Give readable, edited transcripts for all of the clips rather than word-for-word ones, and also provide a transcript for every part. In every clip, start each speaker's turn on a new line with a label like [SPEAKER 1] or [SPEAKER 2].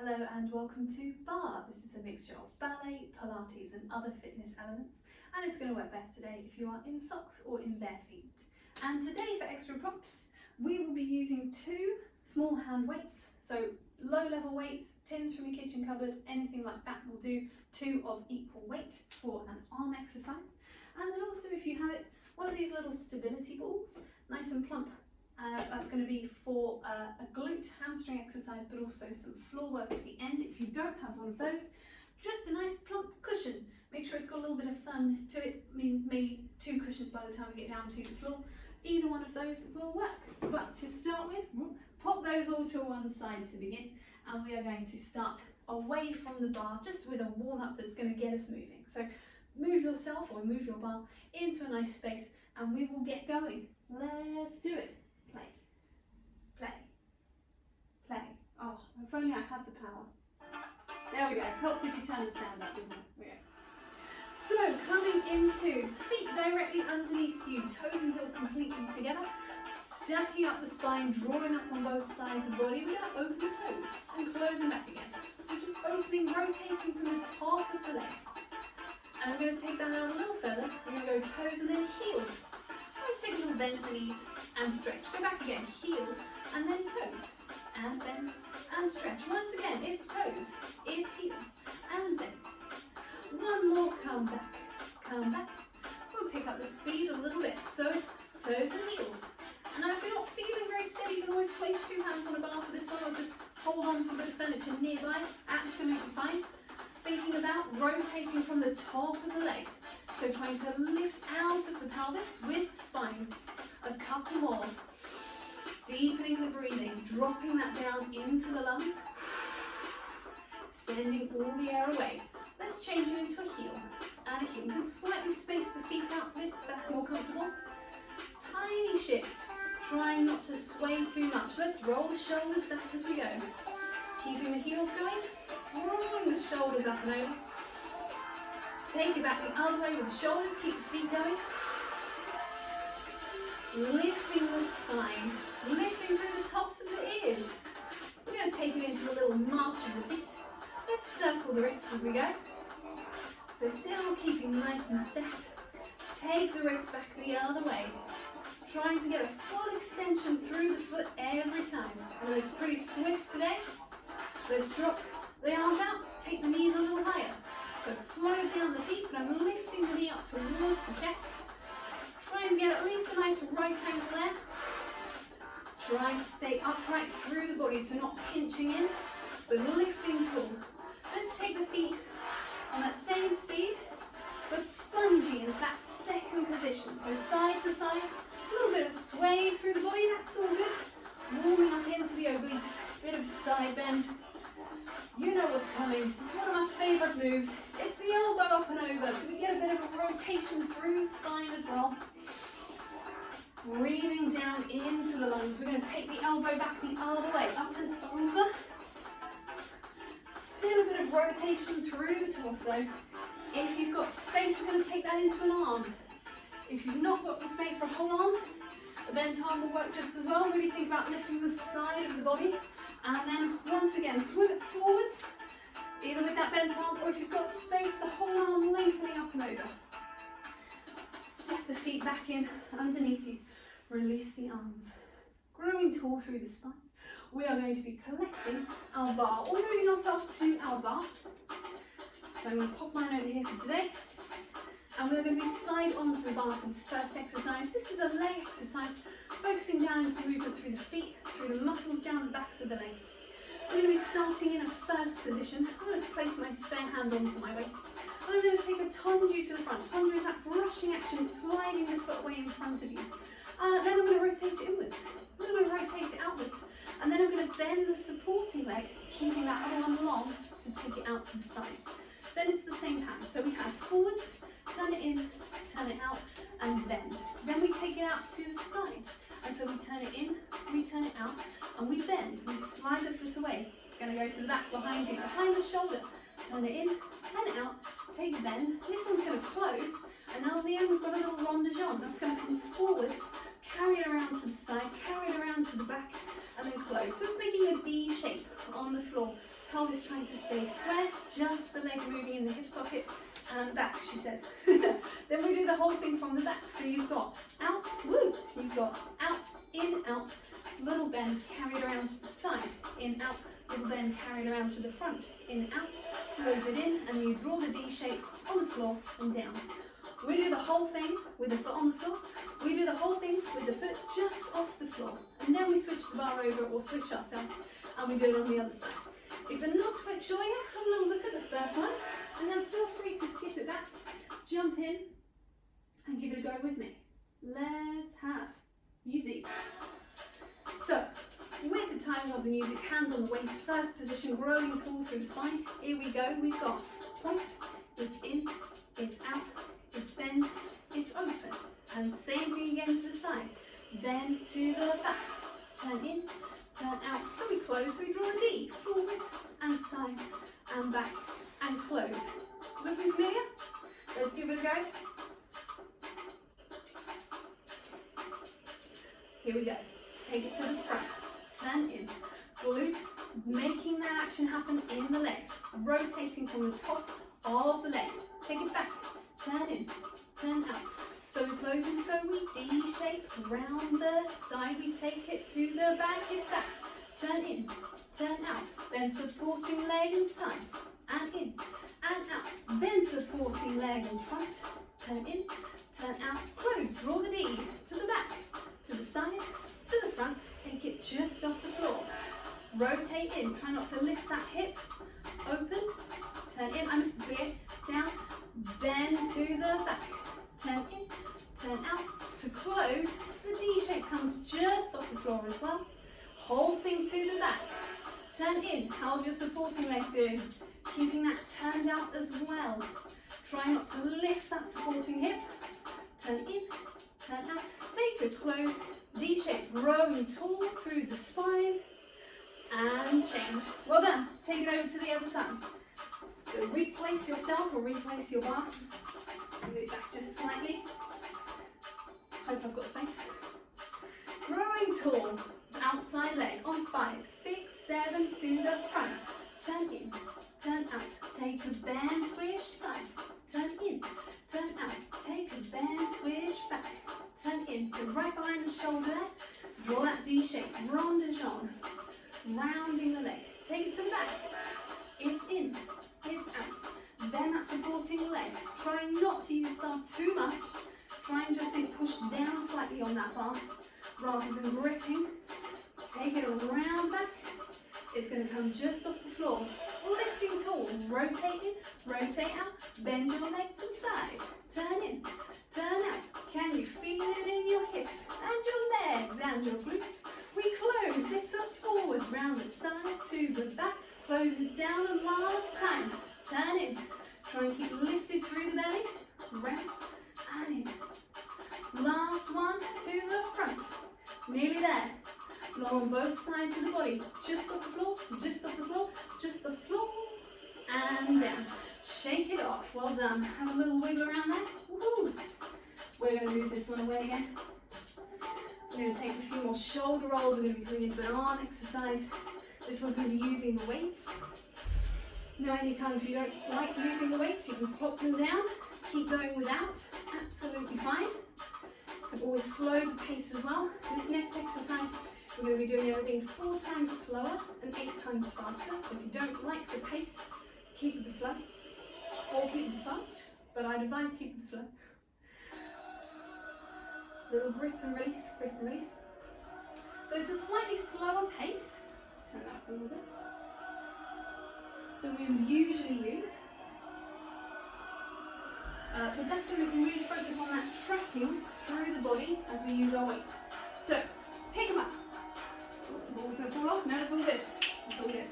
[SPEAKER 1] Hello and welcome to Barre. This is a mixture of ballet, Pilates and other fitness elements, and it's going to work best today if you are in socks or in bare feet. And today for extra props we will be using two small hand weights, so low level weights, tins from your kitchen cupboard, anything like that will do, two of equal weight for an arm exercise. And then also, if you have it, one of these little stability balls, nice and plump. That's going to be for a glute hamstring exercise, but also some floor work at the end. If you don't have one of those, just a nice plump cushion. Make sure it's got a little bit of firmness to it. I mean, maybe two cushions by the time we get down to the floor. Either one of those will work. But to start with, we'll pop those all to one side to begin, and we are going to start away from the bar, just with a warm-up that's going to get us moving. So move yourself or move your bar into a nice space, and we will get going. Let's do it. Play, play, play. Oh, if only I had the power. There we go. Helps if you turn the sound up, doesn't it? There we go. So, coming into feet directly underneath you, toes and heels completely together, stacking up the spine, drawing up on both sides of the body. We're going to open the toes and close them back again. We're just opening, rotating from the top of the leg. And I'm going to take that out a little further. We're going to go toes and then heels. Let's take a little bend for the knees and stretch. Go back again, heels and then toes, and bend and stretch. Once again, it's toes, it's heels and bend. One more, come back, come back. We'll pick up the speed a little bit. So it's toes and heels. And now if you're not feeling very steady, you can always place two hands on a bar for this one, or just hold on to a bit of furniture nearby. Absolutely fine. Thinking about rotating from the top of the leg. So trying to lift out of the pelvis with the spine. A couple more. Deepening the breathing, dropping that down into the lungs. Sending all the air away. Let's change it into a heel and a heel. You can slightly space the feet out for this if that's more comfortable. Tiny shift, trying not to sway too much. Let's roll the shoulders back as we go. Keeping the heels going, rolling the shoulders up and over. Take it back the other way with the shoulders, keep the feet going. Lifting the spine, lifting through the tops of the ears. We're going to take it into a little march of the feet. Let's circle the wrists as we go. So still keeping nice and stacked. Take the wrist back the other way. Trying to get a full extension through the foot every time. And it's pretty swift today. Let's drop the arms out, take the knees a little higher. So slow down the feet, but I'm lifting the knee up towards the chest. Trying to get at least a nice right angle there. Trying to stay upright through the body, so not pinching in, but lifting tall. Let's take the feet on that same speed, but spongy into that second position. So side to side, a little bit of sway through the body, that's all good. Warming up into the obliques, bit of side bend. You know what's coming. It's one of my favourite moves. It's the elbow up and over, so we get a bit of a rotation through the spine as well. Breathing down into the lungs. We're going to take the elbow back the other way, up and over. Still a bit of rotation through the torso. If you've got space, we're going to take that into an arm. If you've not got the space for a whole arm, a bent arm will work just as well. Really think about lifting the side of the body. And then once again, swim it forwards, either with that bent arm, or if you've got space, the whole arm lengthening up and over. Step the feet back in underneath you. Release the arms. Growing tall through the spine. We are going to be collecting our bar, or moving ourselves to our bar. So I'm going to pop mine over here for today. And we're going to be side onto the bar for this first exercise. This is a leg exercise, focusing down into the movement through the feet, through the muscles down the backs of the legs. I'm going to be starting in a first position. I'm going to place my spare hand onto my waist. And I'm going to take a tonju to the front. Tonju is that brushing action, sliding the foot away in front of you. Then I'm going to rotate it inwards. Then I'm going to rotate it outwards. And then I'm going to bend the supporting leg, keeping that other one long to take it out to the side. Then it's the same hand. So we have forwards, turn it in, turn it out, and bend. Then we take it out to the side. And so we turn it in, we turn it out, and we bend. We slide the foot away. It's going to go to the back behind you, behind the shoulder. Turn it in, turn it out, take a bend. This one's going to close. And now at the end we've got a little rond de jambe. That's going to come forwards, carry it around to the side, carry it around to the back, and then close. So it's making a D shape on the floor. Pelvis trying to stay square, just the leg moving in the hip socket and back, she says. Then we do the whole thing from the back. So you've got out, woo, you've got out, in, out, little bend carried around to the side, in, out, little bend carried around to the front, in, out, close it in, and you draw the D shape on the floor and down. We do the whole thing with the foot on the floor. We do the whole thing with the foot just off the floor. And then we switch the bar over or switch ourselves and we do it on the other side. If you're not quite sure yet, have a little look at the first one and then feel free to skip it back, jump in and give it a go with me. Let's have music. So, with the timing of the music, hand on the waist, first position, growing tall through the spine. Here we go, we've got point, it's in, it's out, it's bend, it's open. And same thing again to the side. Bend to the back, turn in, turn out. So we close, so we draw a D, forwards and side and back and close. Looking familiar? Let's give it a go. Here we go. Take it to the front, turn in, glutes, making that action happen in the leg, rotating from the top of the leg. Take it back, turn in, turn out. So we close in, so we D shape round the side, we take it to the back, it's back, turn in, turn out, then supporting leg and side, and in, and out, then supporting leg in front, turn in, turn out, close, draw the D to the back, to the side, to the front, take it just off the floor, rotate in, try not to lift that hip, open, turn in, I missed the beard, down, bend to the back, turn in, turn out, to close, the D shape comes just off the floor as well, whole thing to the back, turn in, how's your supporting leg doing? Keeping that turned out as well, try not to lift that supporting hip, turn in, turn out, take a close, D shape, growing tall through the spine, and change. Well done, take it over to the other side. So replace yourself or replace your bar. Move it back just slightly. Hope I've got space. Growing tall, outside leg on 5, 6, 7 to the front. Turn in, turn out. Take a bend, switch side. Turn in, turn out. Take a bend, switch back. Turn in, so right behind the shoulder there. Draw that D shape, rond de jambe. Rounding the leg. Take it to the back. It's in, it's out. Then that supporting leg. Try not to use the bar too much. Try and just be pushed down slightly on that bar rather than gripping. Take it around back. It's going to come just off the floor. Lifting tall, rotate in, rotate out, bend your leg to the side. Turn in, turn out. Can you feel it in your hips and your legs and your glutes? We close, it's a forwards, round the side to the back. Close it down and last time. Turn in. Try and keep lifted through the belly. Round and in. Last one to the front. Nearly there. Floor on both sides of the body. Just off the floor, just off the floor, just off the floor. And down. Shake it off. Well done. Have a little wiggle around there. Woohoo. We're going to move this one away again. We're going to take a few more shoulder rolls. We're going to be coming into an arm exercise. This one's going to be using the weights. Now, anytime if you don't like using the weights, you can pop them down. Keep going without. Absolutely fine. You can always slow the pace as well. This next exercise, we're going to be doing everything 4 times slower and 8 times faster. So if you don't like the pace, keep it slow or keep it fast. But I'd advise keep it slow. Little grip and release, grip and release. So it's a slightly slower pace. Let's turn that up a little bit. Than we would usually use. But that's so we can really focus on that tracking through the body as we use our weights. So, pick them up. Oh, the ball's going to fall off. No, it's all good. It's all good.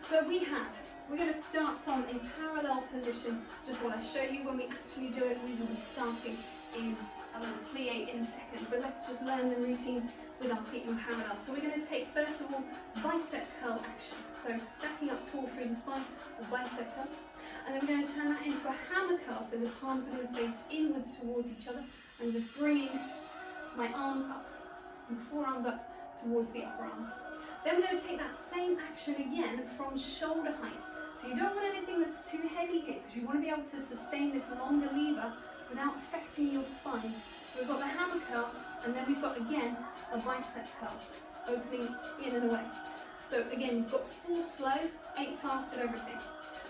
[SPEAKER 1] So we're going to start from a parallel position. Just while I show you when we actually do it, we will be starting in a little plie in a second. But let's just learn the routine with our feet in parallel. So we're going to take first of all bicep curl action. So stacking up tall through the spine, or bicep curl. And then we're going to turn that into a hammer curl. So the palms are going to face inwards towards each other. And just bringing my arms up, and forearms up towards the upper arms. Then we're going to take that same action again from shoulder height. So you don't want anything that's too heavy here because you want to be able to sustain this longer lever without affecting your spine. So we've got the hammer curl, and then we've got again a bicep curl, opening in and away. So again, you've got 4 slow, 8 fast at everything.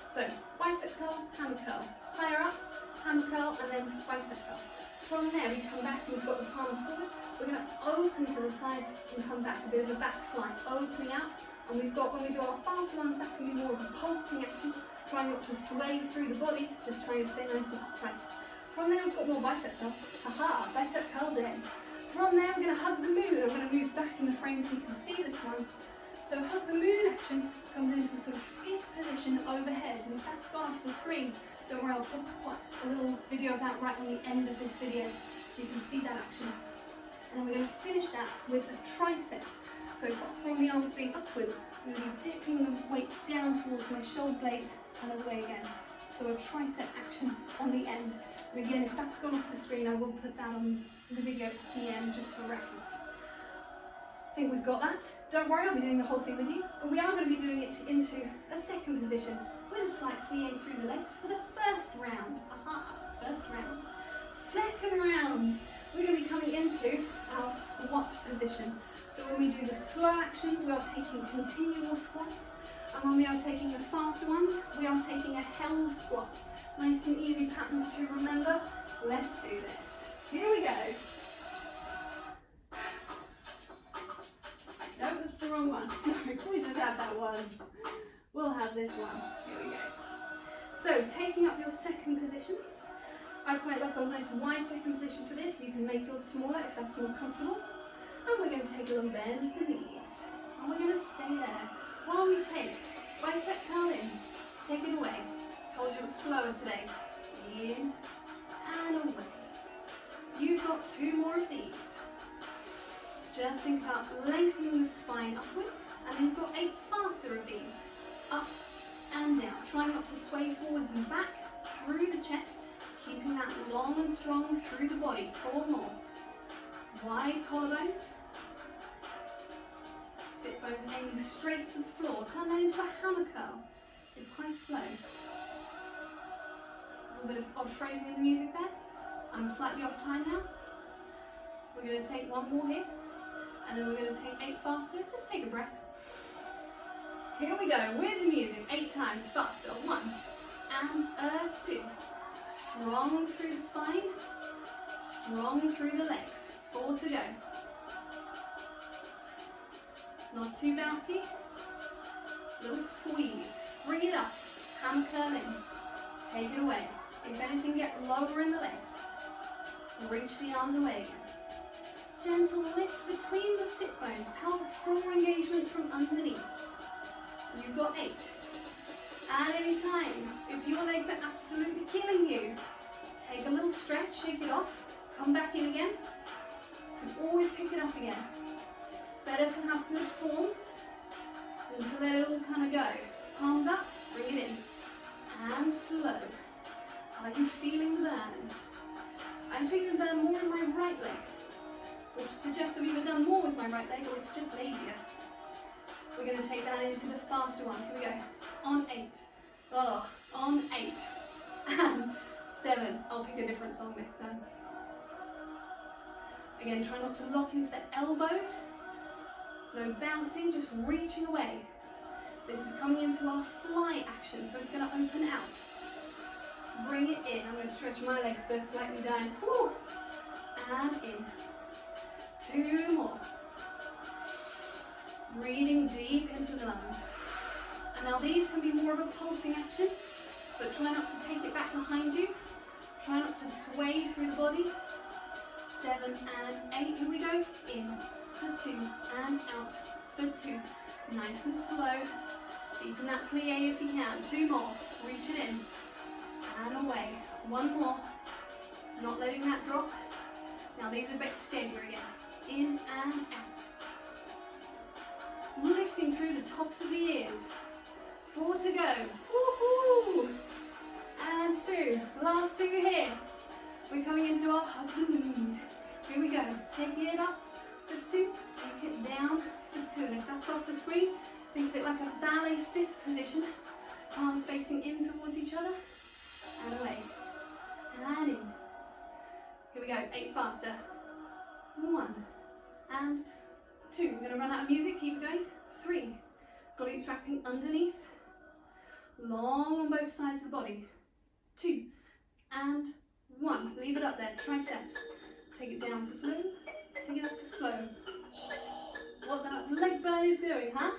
[SPEAKER 1] So bicep curl, hammer curl, higher up, hammer curl, and then bicep curl. From there, we come back and we've got the palms forward. We're going to open to the sides and come back, a bit of a back fly, opening out. And we've got, when we do our faster ones, that can be more of a pulsing action, trying not to sway through the body, just trying to stay nice and upright. From there, we've got more bicep curls. Haha, bicep curl day. From there, we're going to hug the moon. I'm going to move back in the frame so you can see this one. So hug the moon action comes into a sort of 5th position overhead. And if that's gone off the screen, don't worry, I'll put a little video of that right on the end of this video so you can see that action. And then we're going to finish that with a tricep. So from the arms being upwards, I'm going to be dipping the weights down towards my shoulder blades and away again. So a tricep action on the end. And again, if that's gone off the screen, I will put that on the video at the end just for reference. I think we've got that. Don't worry, I'll be doing the whole thing with you, but we are going to be doing it into a second position with a slight plie through the legs for the first round. Aha, first round. Second round, we're going to be coming into our squat position. So when we do the slow actions, we are taking continual squats, and when we are taking the faster ones, we are taking a held squat. Nice and easy patterns to remember. Let's do this. Here we go. No, that's the wrong one. Sorry, we just had that one. We'll have this one. Here we go. So, taking up your second position. I quite like a nice wide second position for this. You can make yours smaller if that's more comfortable. And we're going to take a little bend of the knees. And we're going to stay there while we take bicep curl in. Take it away. Told you it was slower today. In and away. You've got 2 more of these. Just think about lengthening the spine upwards, and then you've got 8 faster of these. Up and down. Try not to sway forwards and back through the chest, keeping that long and strong through the body. 4 more. Wide collarbones. Sit bones aiming straight to the floor. Turn that into a hammer curl. It's quite slow. A little bit of odd phrasing in the music there. I'm slightly off time now. We're going to take 1 more here. And then we're going to take 8 faster. Just take a breath. Here we go with the music. 8 times faster. 1 and 2. Strong through the spine. Strong through the legs. 4 to go. Not too bouncy. Little squeeze. Bring it up. Hammer curl in. Take it away. If anything, get lower in the legs. Reach the arms away again. Gentle lift between the sit bones. Pelvic floor engagement from underneath. You've got 8. At any time, if your legs are absolutely killing you, take a little stretch, shake it off, come back in again, and always pick it up again. Better to have good form than to let it all kind of go. Palms up, bring it in, and slow. Are you feeling the burn? I'm feeling the burn more in my right leg, which suggests I've either done more with my right leg or it's just lazier. We're going to take that into the faster one. Here we go. On 8. Oh, on 8. And 7. I'll pick a different song next time. Again, try not to lock into the elbows. No bouncing, just reaching away. This is coming into our fly action, so it's going to open out. Bring it in. I'm going to stretch my legs there slightly down. Woo. And in. 2 more. Breathing deep into the lungs. And now these can be more of a pulsing action, but try not to take it back behind you. Try not to sway through the body. 7 and 8. Here we go. In for 2 and out for 2. Nice and slow. Deepen that plie if you can. 2 more. Reach it in and away. 1 more. Not letting that drop. Now these are a bit steadier again. In and out. Lifting through the tops of the ears. 4 to go. Woohoo! And 2. Last 2 here. We're coming into our hug the moon. Here we go. Take it up for 2. Take it down butt off the screen. Think of it like a ballet fifth position. Palms facing in towards each other. And away. And in. Here we go, 8 faster. 1 and 2. We're going to run out of music, keep it going. 3. Glutes wrapping underneath. Long on both sides of the body. 2 and 1. Leave it up there, triceps. Take it down for slow. Take it up for slow. What that leg burn is doing, huh?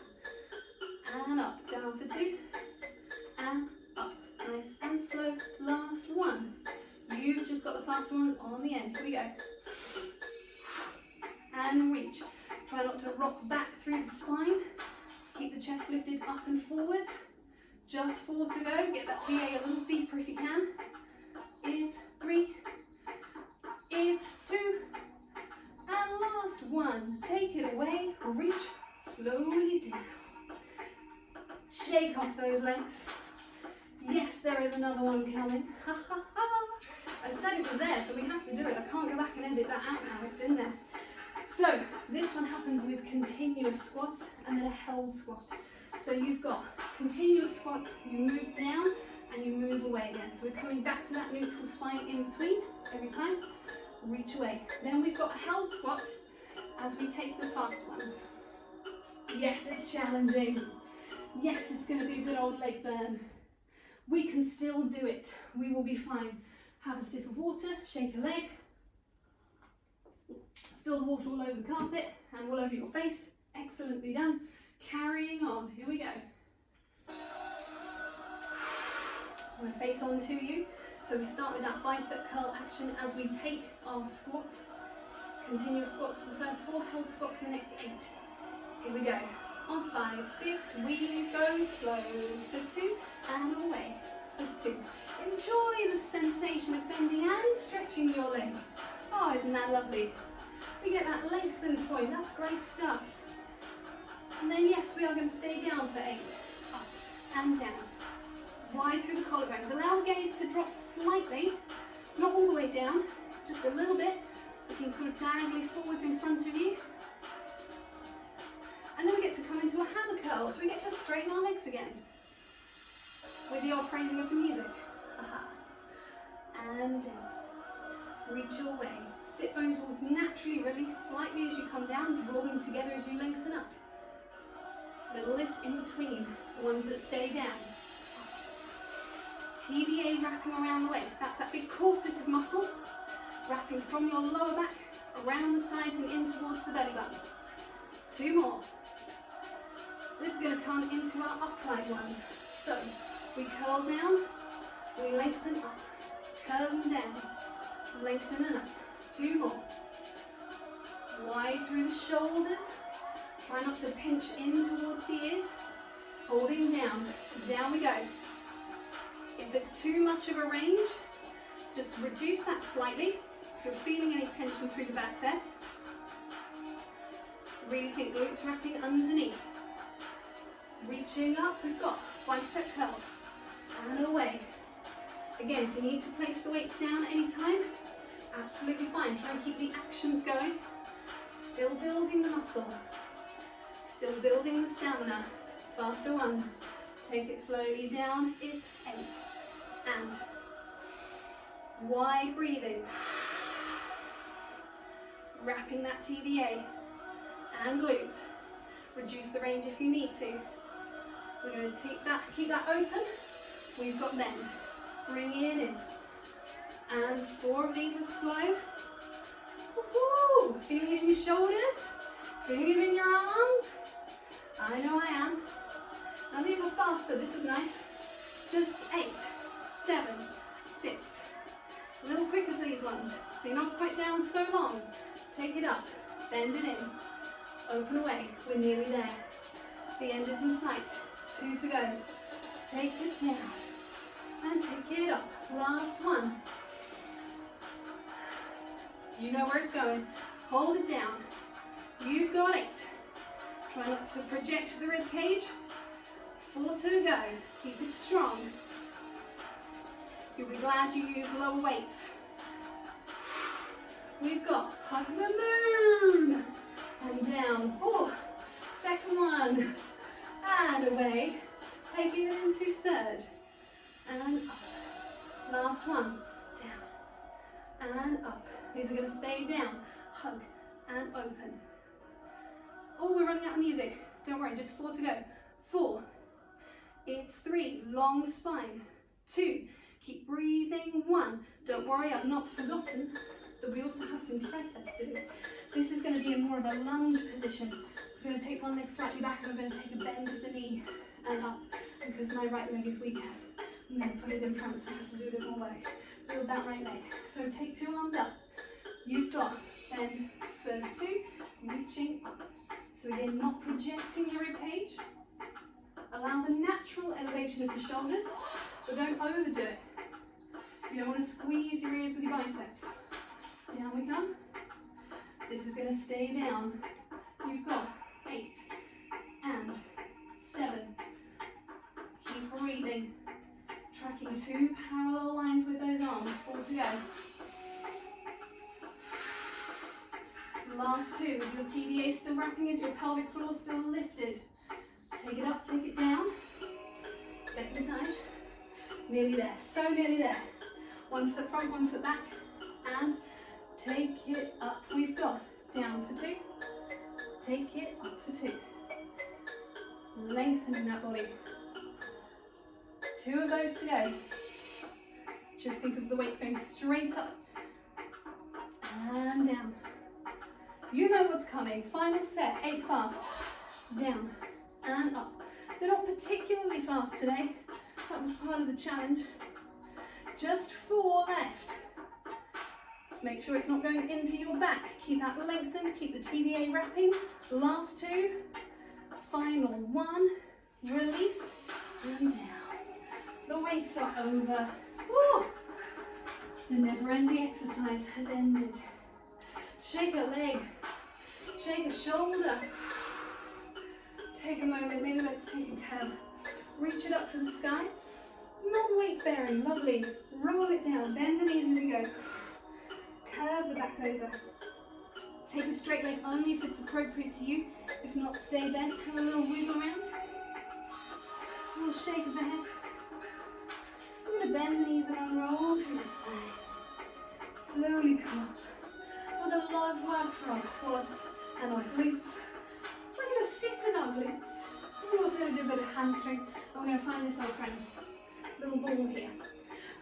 [SPEAKER 1] And up, down for 2. And up. Nice and slow. Last one. You've just got the faster ones on the end. Here we go. And reach. Try not to rock back through the spine. Keep the chest lifted up and forwards. Just 4 to go. Get that VA a little deeper if you can. It's 3. It's 2. And last one. Take it away. Reach slowly down. Shake off those legs. Yes, there is another one coming. I said it was there, so we have to do it. I can't go back and edit that out now. It's in there. So this one happens with continuous squats and then a held squat. So you've got continuous squats, you move down and you move away again. So we're coming back to that neutral spine in between every time. Reach away. Then we've got a held squat as we take the fast ones. Yes, it's challenging. Yes, it's going to be a good old leg burn. We can still do it. We will be fine. Have a sip of water, shake a leg. Spill the water all over the carpet and all over your face. Excellently done. Carrying on. Here we go. I'm going to face on to you. So we start with that bicep curl action as we take our squat. Continuous squats for the first 4, held squat for the next 8. Here we go. On 5, 6, we go slow for 2 and away for 2. Enjoy the sensation of bending and stretching your leg. Oh, isn't that lovely? We get that lengthened point, that's great stuff. And then yes, we are going to stay down for 8. Up and down. Wide through the collarbones. Allow the gaze to drop slightly, not all the way down, just a little bit, looking sort of diagonally forwards in front of you. And then we get to come into a hammer curl, so we get to straighten our legs again. With the old phrasing of the music. Aha. And down. Reach your way. Sit bones will naturally release slightly as you come down, draw them together as you lengthen up. Little lift in between, the ones that stay down. TVA wrapping around the waist, that's that big corseted muscle, wrapping from your lower back, around the sides and in towards the belly button. 2 more. This is going to come into our upright ones. So, we curl down, we lengthen up, curl down, lengthen and up. 2 more. Wide through the shoulders. Try not to pinch in towards the ears. Holding down. Down we go. If it's too much of a range, just reduce that slightly. If you're feeling any tension through the back there. Really think glutes wrapping underneath. Reaching up, we've got bicep curl. And away. Again, if you need to place the weights down at any time, absolutely fine. Try and keep the actions going. Still building the muscle. Still building the stamina. Faster ones. Take it slowly down. It's 8. And wide breathing. Wrapping that TVA. And glutes. Reduce the range if you need to. We're going to keep that open. We've got bend. Bring it in. And 4 of these are slow. Woohoo! Feeling it in your shoulders. Feeling it in your arms. I know I am. Now these are faster. This is nice. Just 8, 7, 6. A little quicker for these ones. So you're not quite down so long. Take it up. Bend it in. Open away. We're nearly there. The end is in sight. 2 to go. Take it down. And take it up. Last one. You know where it's going. Hold it down. You've got 8. Try not to project the rib cage. 4 to go. Keep it strong. You'll be glad you used lower weights. We've got hug the moon. And down. Oh, Second one, and away. Taking it into third, and up. Last one, down, and up. These are going to stay down, hug, and open. Oh, we're running out of music. Don't worry, just 4 to go. 4, it's 3, long spine. 2, keep breathing. 1, don't worry, I've not forgotten that we also have some triceps to do. This is going to be in more of a lunge position. So I'm going to take one leg slightly back and I'm going to take a bend of the knee and up. And because my right leg is weaker, I'm going to put it in front so it has to do a bit more work. Build that right leg. So take 2 arms up. You've got bend for 2, reaching up. So again, not projecting the rib cage. Allow the natural elevation of the shoulders, but don't overdo it. You don't want to squeeze your ears with your biceps. Down we come. This is going to stay down. You've got 8 and 7. Keep breathing. Tracking 2 parallel lines with those arms. 4 to go. Last 2. Is your TBA still wrapping? Is your pelvic floor still lifted? Take it up, take it down. Second side. Nearly there. So nearly there. 1 foot front, 1 foot back. And take it up. We've got down for 2. Take it up for 2. Lengthening that body. 2 of those to go. Just think of the weights going straight up and down. You know what's coming. Final set, 8 fast. Down and up. They're not particularly fast today. That was part of the challenge. Just 4 left. Make sure it's not going into your back. Keep that lengthened, keep the TBA wrapping. Last 2. Final 1. Release and down. The weights are over. Woo! The never-ending exercise has ended. Shake a leg, shake a shoulder. Take a moment, maybe let's take a curve. Reach it up for the sky. Non-weight bearing, lovely. Roll it down, bend the knees as you go. Curve the back over. Take a straight leg only if it's appropriate to you. If not, stay there. Have a little wiggle around. A little shake of the head. I'm going to bend the knees and unroll through the spine. Slowly come up. It was a lot of work for our quads and our glutes. We're going to stick with our glutes. We're also going to do a bit of hamstring. I'm going to find this old friend, little ball here.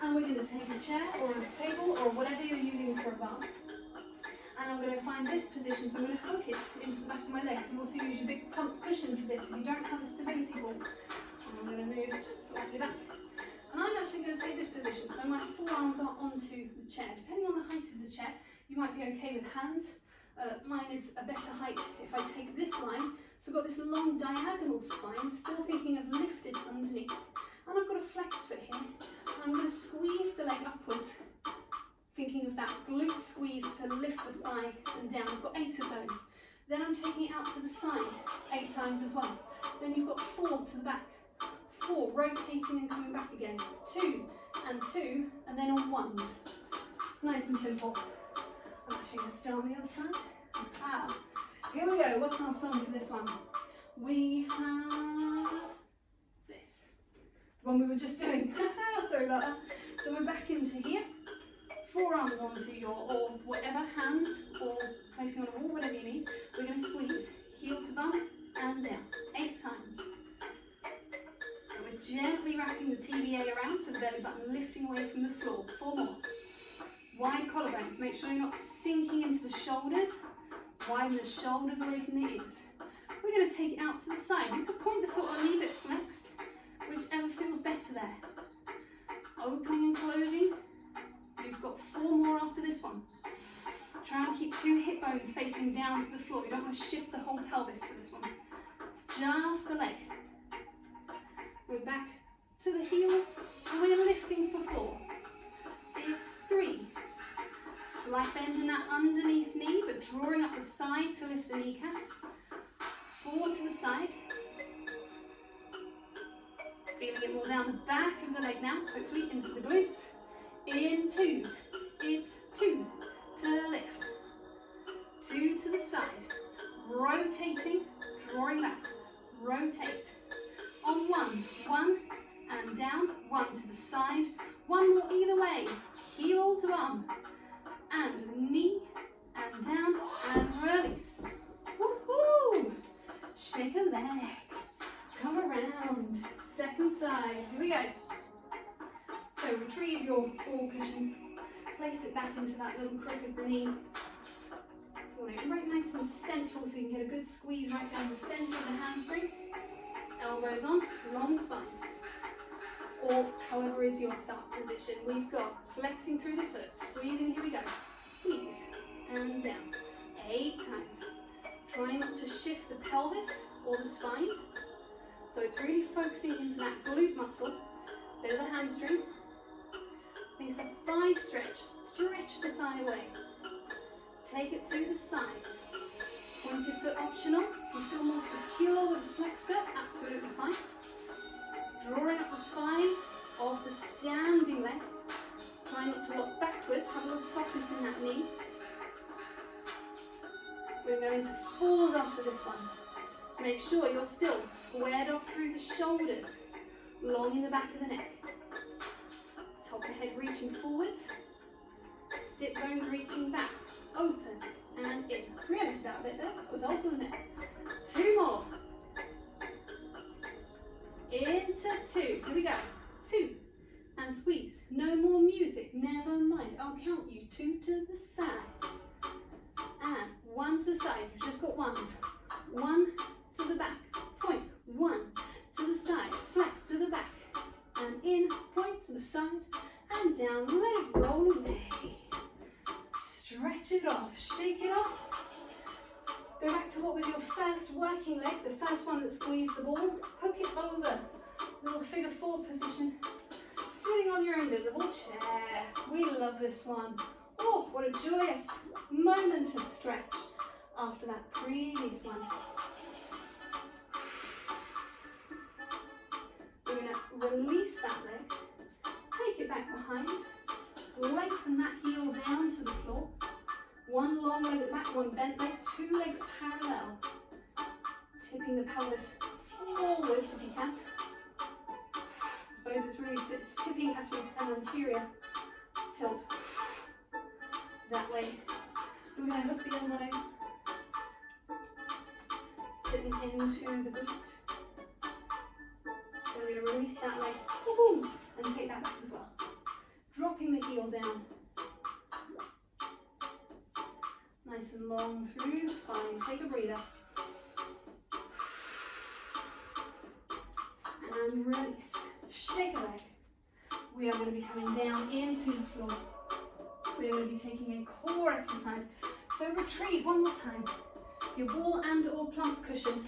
[SPEAKER 1] And we're going to take a chair or a table or whatever you're using for a bar. And I'm going to find this position, so I'm going to hook it into the back of my leg. You can also use your big pump cushion for this if you don't have a stability ball. And I'm going to move just slightly back. And I'm actually going to take this position, so my forearms are onto the chair. Depending on the height of the chair, you might be okay with hands. Mine is a better height if I take this line. So I've got this long diagonal spine, still thinking of lifted underneath. And I've got a flexed foot here. And I'm going to squeeze the leg upwards, thinking of that glute squeeze to lift the thigh and down. I've got 8 of those. Then I'm taking it out to the side 8 times as well. Then you've got 4 to the back. 4, rotating and coming back again. 2 and 2, and then on ones. Nice and simple. I'm actually going to start on the other side. Here we go. What's our song for this one? We have this. The one we were just doing. Sorry about that. So we're back into here. Forearms onto your, or whatever, hands, or placing on a wall, whatever you need. We're going to squeeze heel to bum and down. 8 times. So we're gently wrapping the TBA around, so the belly button lifting away from the floor. 4 more. Wide collarbones, make sure you're not sinking into the shoulders. Widen the shoulders away from the ears. We're going to take it out to the side. You could point the foot or leave it flexed, whichever feels better there. Opening and closing. You've got 4 more after this one. Try and keep 2 hip bones facing down to the floor. You don't want to shift the whole pelvis for this one. It's just the leg. We're back to the heel and we're lifting for 4. It's 3. Slight bend in that underneath knee, but drawing up the thigh to lift the kneecap. 4 to the side. Feeling it more down the back of the leg now, hopefully into the glutes. In 2s. It's 2 to lift. 2 to the side. Rotating, drawing back, rotate. On ones, one and down, one to the side, one more either way, heel to bum, and knee, and down, and release. Woohoo! Shake a leg, come around, second side, here we go. So retrieve your ball cushion, place it back into that little crook of the knee. You want it right nice and central so you can get a good squeeze right down the centre of the hamstring. Elbows on, long spine. Or however is your start position. We've got flexing through the foot, squeezing, here we go. Squeeze, and down. 8 times. Try not to shift the pelvis or the spine. So it's really focusing into that glute muscle, bit of the hamstring. Think of a thigh stretch. Stretch the thigh away. Take it to the side. Pointed foot optional. If you feel more secure with a flex foot, absolutely fine. Drawing up the thigh of the standing leg. Try not to lock backwards. Have a little softness in that knee. We're going to fours after this one. Make sure you're still squared off through the shoulders. Long in the back of the neck. Top of the head reaching forwards. Sit bones reaching back. Open and in. We emptied that a bit there. That was old, wasn't it? 2 more. Into 2. So here we go. 2. And squeeze. No more music. Never mind. I'll count you. 2 to the side. And 1 to the side. You've just got ones. 1 to the back. Point. 1 to the side. Flex to the back. And in. Point to the side. And down. Let it roll away. Stretch it off, shake it off. Go back to what was your first working leg, the first one that squeezed the ball. Hook it over, little figure 4 position. Sitting on your invisible chair. We love this one. Oh, what a joyous moment of stretch after that previous one. We're going to release that leg, take it back behind. Lengthen that heel down to the floor. 1 long leg at back, 1 bent leg, 2 legs parallel. Tipping the pelvis forwards if you can. I suppose it's tipping, actually it's an anterior tilt. That way. So we're going to hook the elbow. Sitting into the glute. Then we're going to release that leg. And take that back as well. Dropping the heel down. Nice and long through the spine. Take a breather. And release. Shake a leg. We are going to be coming down into the floor. We're going to be taking a core exercise. So retrieve one more time. Your ball and or plump cushion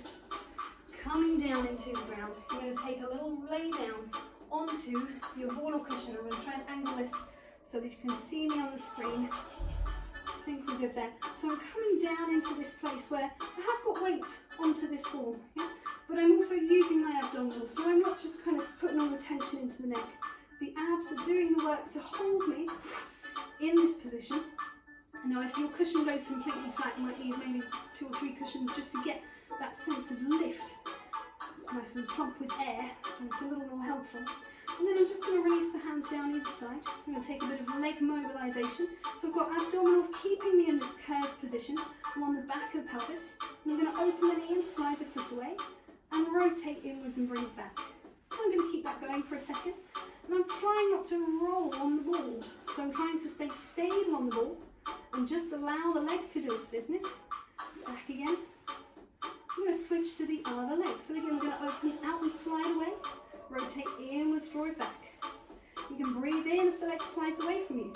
[SPEAKER 1] coming down into the ground. You're going to take a little lay down onto your ball or cushion. I'm going to try and angle this so that you can see me on the screen. I think we're good there. So I'm coming down into this place where I have got weight onto this ball, yeah? But I'm also using my abdominals, so I'm not just kind of putting all the tension into the neck. The abs are doing the work to hold me in this position. Now if your cushion goes completely flat, you might need maybe 2 or 3 cushions just to get that sense of lift. It's nice and plump with air, so it's a little more helpful. And then I'm just going to release the hands down either side. I'm going to take a bit of leg mobilization. So I've got abdominals keeping me in this curved position. I'm on the back of the pelvis. And I'm going to open the knee and slide the foot away and rotate inwards and bring it back. I'm going to keep that going for a second. And I'm trying not to roll on the ball. So I'm trying to stay stable on the ball and just allow the leg to do its business. Back again. I'm going to switch to the other leg. So again, we're going to open it out and slide away. Rotate inwards, draw it back. You can breathe in as the leg slides away from you.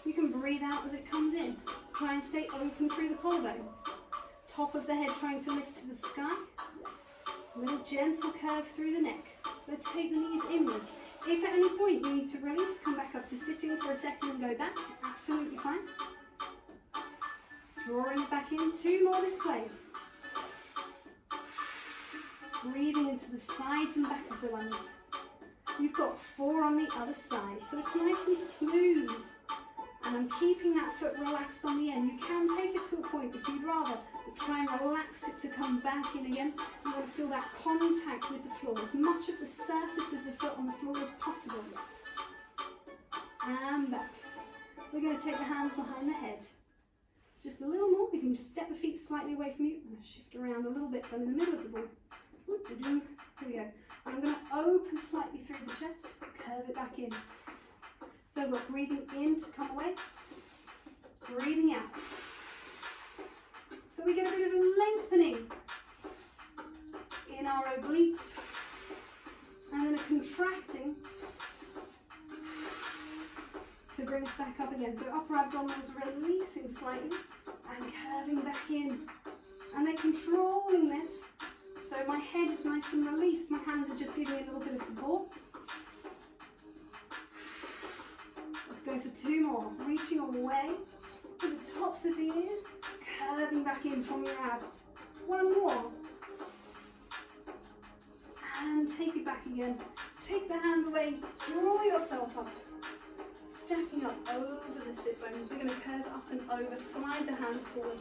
[SPEAKER 1] You can breathe out as it comes in. Try and stay open through the collarbones. Top of the head trying to lift to the sky. A little gentle curve through the neck. Let's take the knees inwards. If at any point you need to release, come back up to sitting for a second and go back. Absolutely fine. Drawing it back in. 2 more this way. Breathing into the sides and back of the lungs. You've got 4 on the other side, so it's nice and smooth. And I'm keeping that foot relaxed on the end. You can take it to a point if you'd rather Try and relax it to come back in again. You want to feel that contact with the floor, as much of the surface of the foot on the floor as possible. And back. We're going to take the hands behind the head. Just a little more. We can just step the feet slightly away from you. I'm going to shift around a little bit so I'm in the middle of the ball. Here we go. I'm going to open slightly through the chest, curve it back in. So we're breathing in to come away, breathing out. So we get a bit of a lengthening in our obliques, and then a contracting to bring us back up again. So upper abdominals releasing slightly and curving back in. And they're controlling this. So my head is nice and released. My hands are just giving it a little bit of support. Let's go for 2 more. Reaching away to the tops of the ears, curving back in from your abs. 1 more. And take it back again. Take the hands away. Draw yourself up. Stacking up over the sit bones. We're going to curve up and over. Slide the hands forward.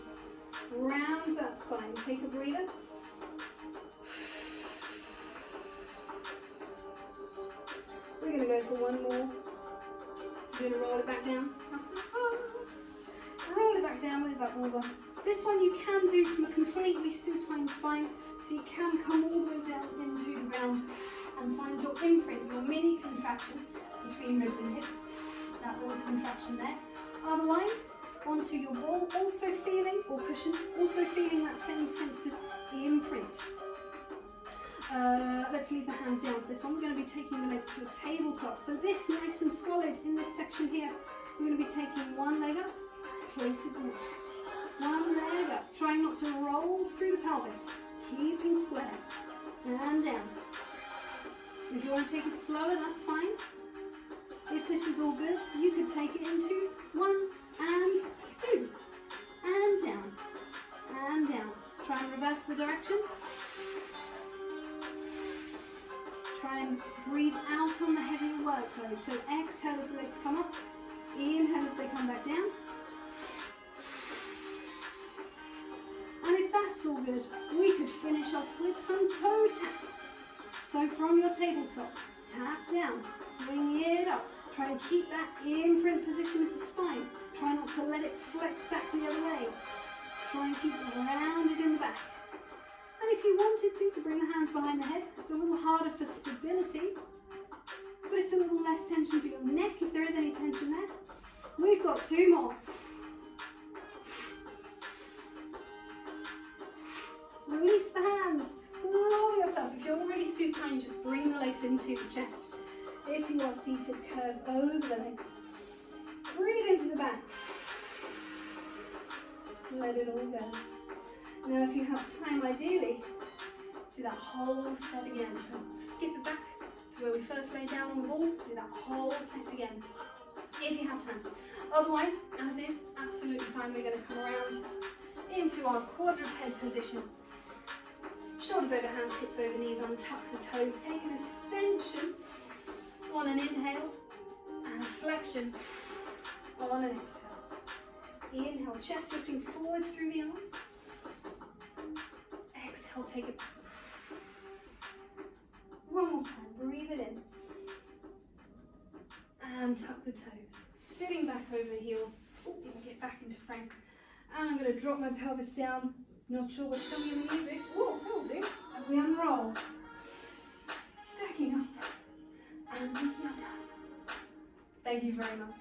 [SPEAKER 1] Round that spine. Take a breather. We're going to go for 1 more. We're going to roll it back down. Roll it back down. Where's that over? This one you can do from a completely supine spine, so you can come all the way down into the ground and find your imprint, your mini contraction between ribs and hips. That little contraction there. Otherwise, onto your ball, also feeling, or cushion, also feeling that same sense of imprint. Let's leave the hands down for this one. We're going to be taking the legs to a tabletop. So this, nice and solid in this section here, we're going to be taking 1 leg up, place it down. 1 leg up, trying not to roll through the pelvis, keeping square, and down. If you want to take it slower, that's fine. If this is all good, you could take it into 1 and 2, and down, and down. Try and reverse the direction. Try and breathe out on the heavier workload. So exhale as the legs come up, inhale as they come back down. And if that's all good, we could finish off with some toe taps. So from your tabletop, tap down, bring it up. Try and keep that imprint position of the spine. Try not to let it flex back the other way. Try and keep it rounded in the back. And if you wanted to, you could bring the hands behind the head. It's a little harder for stability, but it's a little less tension for your neck if there is any tension there. We've got 2 more. Release the hands. Roll yourself. If you're already supine, just bring the legs into the chest. If you are seated, curve over the legs. Breathe into the back. Let it all go. Now if you have time, ideally, do that whole set again. So skip it back to where we first laid down on the ball. Do that whole set again, if you have time. Otherwise, as is, absolutely fine. We're going to come around into our quadruped position. Shoulders over hands, hips over knees, untuck the toes. Take an extension on an inhale and a flexion on an exhale. Inhale, chest lifting forwards through the arms. Exhale, take it back. 1 more time, breathe it in. And tuck the toes. Sitting back over the heels. Oh, you can get back into frame. And I'm going to drop my pelvis down. Not sure what's coming in the music. Oh, that'll do. As we unroll. Stacking up. And we are done. Thank you very much.